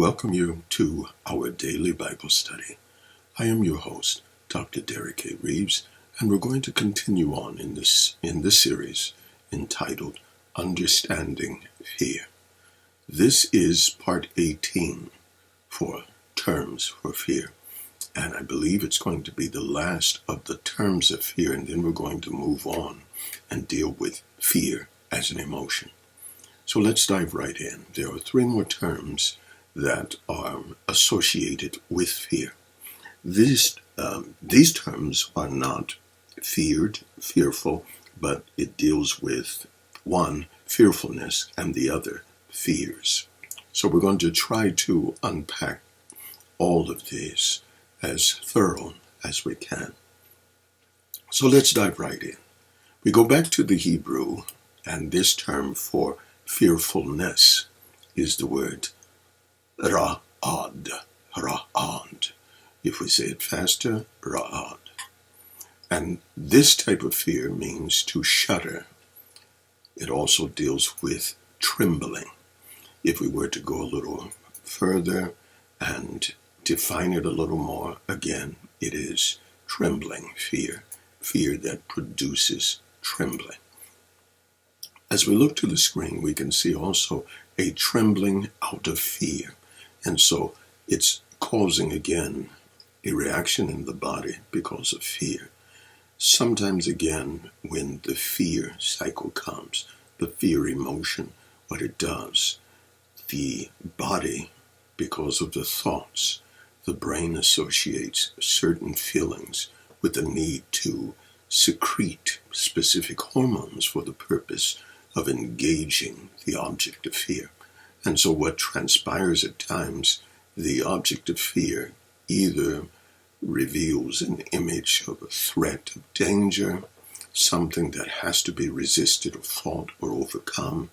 welcome you to our daily Bible study. I am your host, Dr. Derek A. Reeves, and we're going to continue on in this series entitled Understanding Fear. This is part 18 for terms for fear, and I believe it's going to be the last of the terms of fear, and then we're going to move on and deal with fear as an emotion. So let's dive right in. There are three more terms that are associated with fear. These terms are not fearful, but it deals with one, fearfulness, and the other, fears. So we're going to try to unpack all of these as thorough as we can. So let's dive right in. We go back to the Hebrew, and this term for fearfulness is the word ra'ad. If we say it faster, ra'ad. And this type of fear means to shudder. It also deals with trembling. If we were to go a little further and define it a little more, again, it is trembling fear that produces trembling. As we look to the screen, we can see also a trembling out of fear. And so it's causing, again, a reaction in the body because of fear. Sometimes, again, when the fear cycle comes, the fear emotion, what it does, the body, because of the thoughts, the brain associates certain feelings with the need to secrete specific hormones for the purpose of engaging the object of fear. And so what transpires at times, the object of fear either reveals an image of a threat of danger, something that has to be resisted or fought or overcome,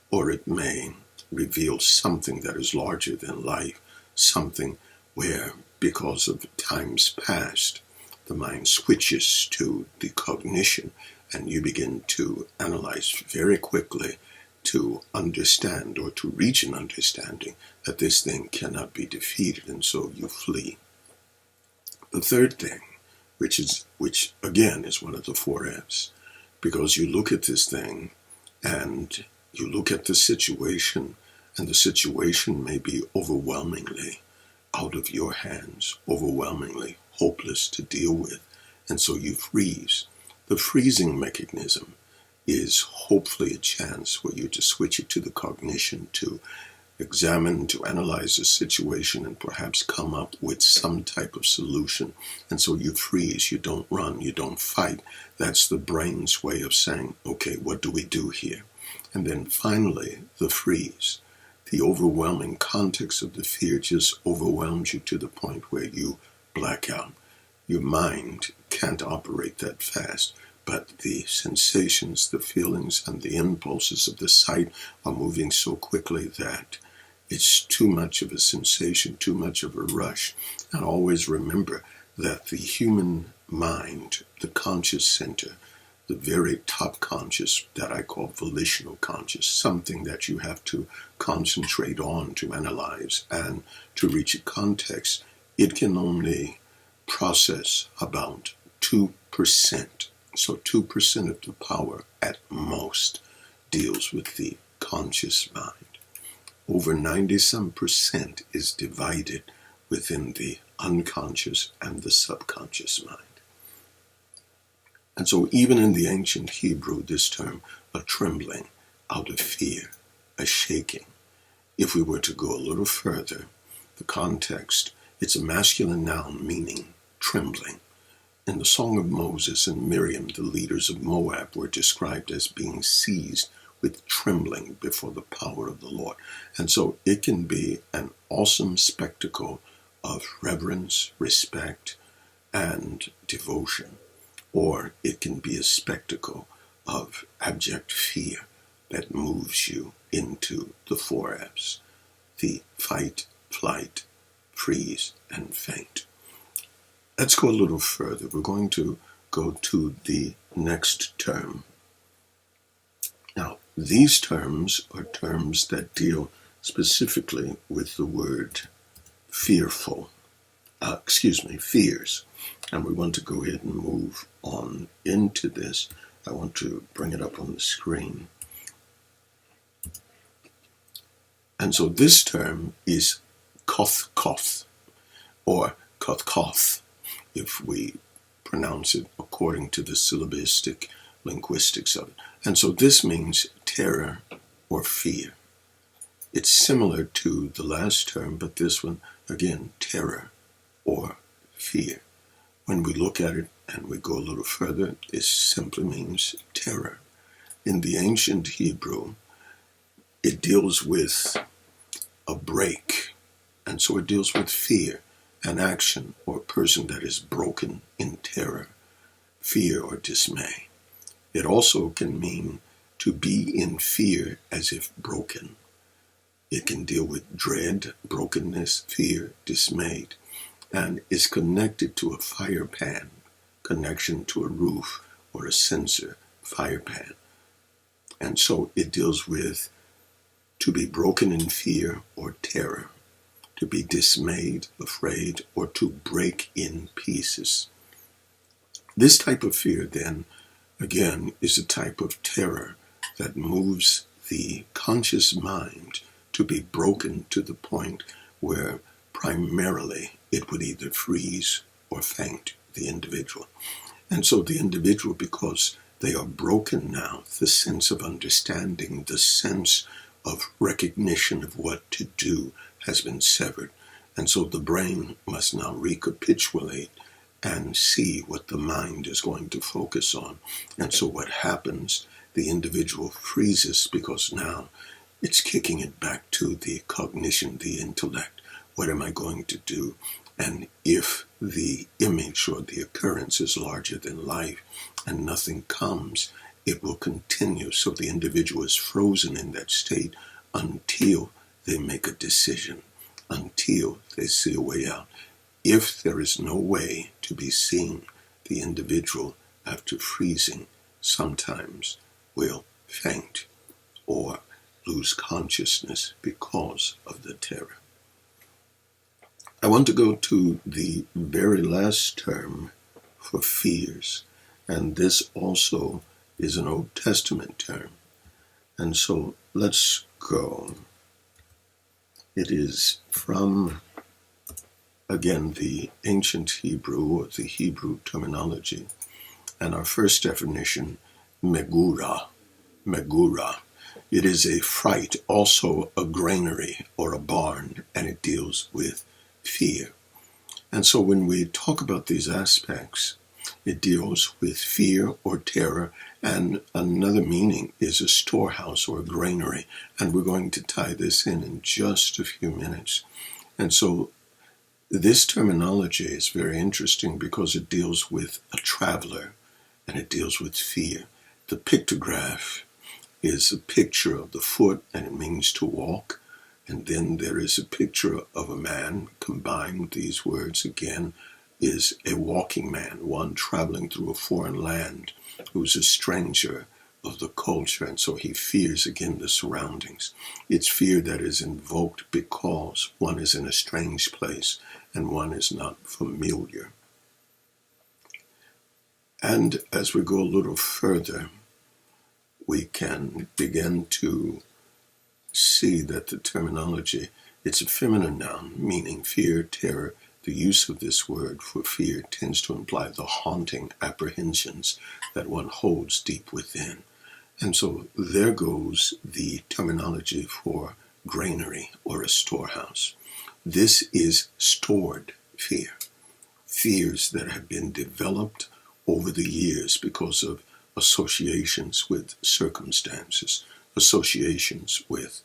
or it may reveal something that is larger than life, something where, because of times past, the mind switches to the cognition and you begin to analyze very quickly to understand or to reach an understanding that this thing cannot be defeated, and so you flee. The third thing, which again is one of the four F's, because you look at this thing and you look at the situation, and the situation may be overwhelmingly out of your hands, overwhelmingly hopeless to deal with, and so you freeze. The freezing mechanism is hopefully a chance for you to switch it to the cognition, to examine, to analyze the situation, and perhaps come up with some type of solution. And so you freeze, you don't run, you don't fight. That's the brain's way of saying, okay, what do we do here? And then finally, the freeze. The overwhelming context of the fear just overwhelms you to the point where you black out. Your mind can't operate that fast, but the sensations, the feelings, and the impulses of the sight are moving so quickly that it's too much of a sensation, too much of a rush. And always remember that the human mind, the conscious center, the very top conscious that I call volitional conscious, something that you have to concentrate on to analyze and to reach a context, it can only process about 2%. So 2% of the power at most deals with the conscious mind. Over 90% is divided within the unconscious and the subconscious mind. And so even in the ancient Hebrew, this term, a trembling out of fear, a shaking. If we were to go a little further, the context, it's a masculine noun meaning trembling. In the Song of Moses and Miriam, the leaders of Moab were described as being seized with trembling before the power of the Lord. And so it can be an awesome spectacle of reverence, respect, and devotion. Or it can be a spectacle of abject fear that moves you into the four F's, the fight, flight, freeze, and faint. Let's go a little further. We're going to go to the next term. Now, these terms are terms that deal specifically with the word fearful, fears. And we want to go ahead and move on into this. I want to bring it up on the screen. And so this term is koth, or koth, if we pronounce it according to the syllabistic linguistics of it. And so this means terror or fear. It's similar to the last term, but this one, again, terror or fear. When we look at it and we go a little further, it simply means terror. In the ancient Hebrew, it deals with a break, and so it deals with fear, an action or a person that is broken in terror, fear or dismay. It also can mean to be in fear as if broken. It can deal with dread, brokenness, fear, dismayed, and is connected to a fire pan, connection to a roof or a censer, fire pan. And so it deals with to be broken in fear or terror, to be dismayed, afraid, or to break in pieces. This type of fear, then, again, is a type of terror that moves the conscious mind to be broken to the point where primarily it would either freeze or faint the individual. And so the individual, because they are broken now, the sense of understanding, the sense of recognition of what to do has been severed. And so the brain must now recapitulate and see what the mind is going to focus on. And so what happens, the individual freezes because now it's kicking it back to the cognition, the intellect. What am I going to do? And if the image or the occurrence is larger than life and nothing comes, it will continue. So the individual is frozen in that state until they make a decision, until they see a way out. If there is no way to be seen, the individual, after freezing, sometimes will faint or lose consciousness because of the terror. I want to go to the very last term for fears, and this also is an Old Testament term. And so let's go. It is from, again, the ancient Hebrew or the Hebrew terminology. And our first definition, megura. It is a fright, also a granary or a barn, and it deals with fear. And so when we talk about these aspects, it deals with fear or terror, and another meaning is a storehouse or a granary. And we're going to tie this in just a few minutes. And so this terminology is very interesting because it deals with a traveler and it deals with fear. The pictograph is a picture of the foot, and it means to walk. And then there is a picture of a man. Combined these words again is a walking man, one traveling through a foreign land who's a stranger of the culture, and so he fears again the surroundings. It's fear that is invoked because one is in a strange place and one is not familiar. And as we go a little further, we can begin to see that the terminology, it's a feminine noun, meaning fear, terror. The use of this word for fear tends to imply the haunting apprehensions that one holds deep within. And so there goes the terminology for granary or a storehouse. This is stored fear, fears that have been developed over the years because of associations with circumstances, associations with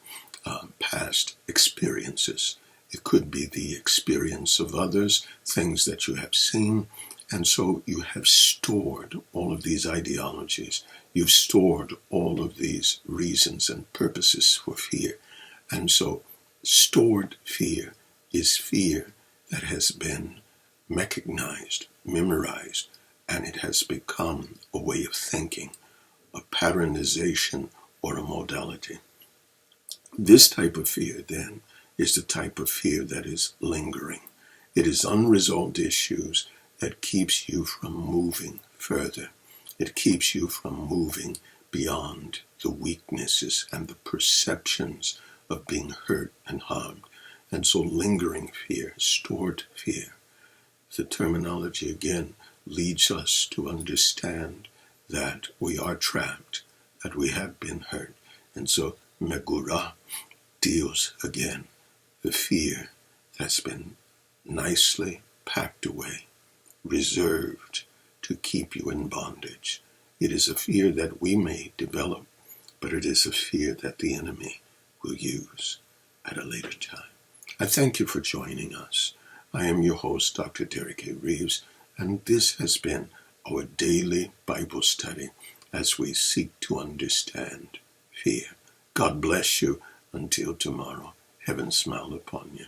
past experiences. It could be the experience of others, things that you have seen, and so you have stored all of these ideologies. You've stored all of these reasons and purposes for fear. And so stored fear is fear that has been mechanized, memorized, and it has become a way of thinking, a patternization, or a modality. This type of fear, then, is the type of fear that is lingering. It is unresolved issues that keeps you from moving further. It keeps you from moving beyond the weaknesses and the perceptions of being hurt and harmed. And so lingering fear, stored fear, the terminology again leads us to understand that we are trapped, that we have been hurt. And so Megurah deals again the fear that's been nicely packed away, reserved to keep you in bondage. It is a fear that we may develop, but it is a fear that the enemy will use at a later time. I thank you for joining us. I am your host, Dr. Derek A. Reeves, and this has been our daily Bible study as we seek to understand fear. God bless you until tomorrow. Heaven smile upon you.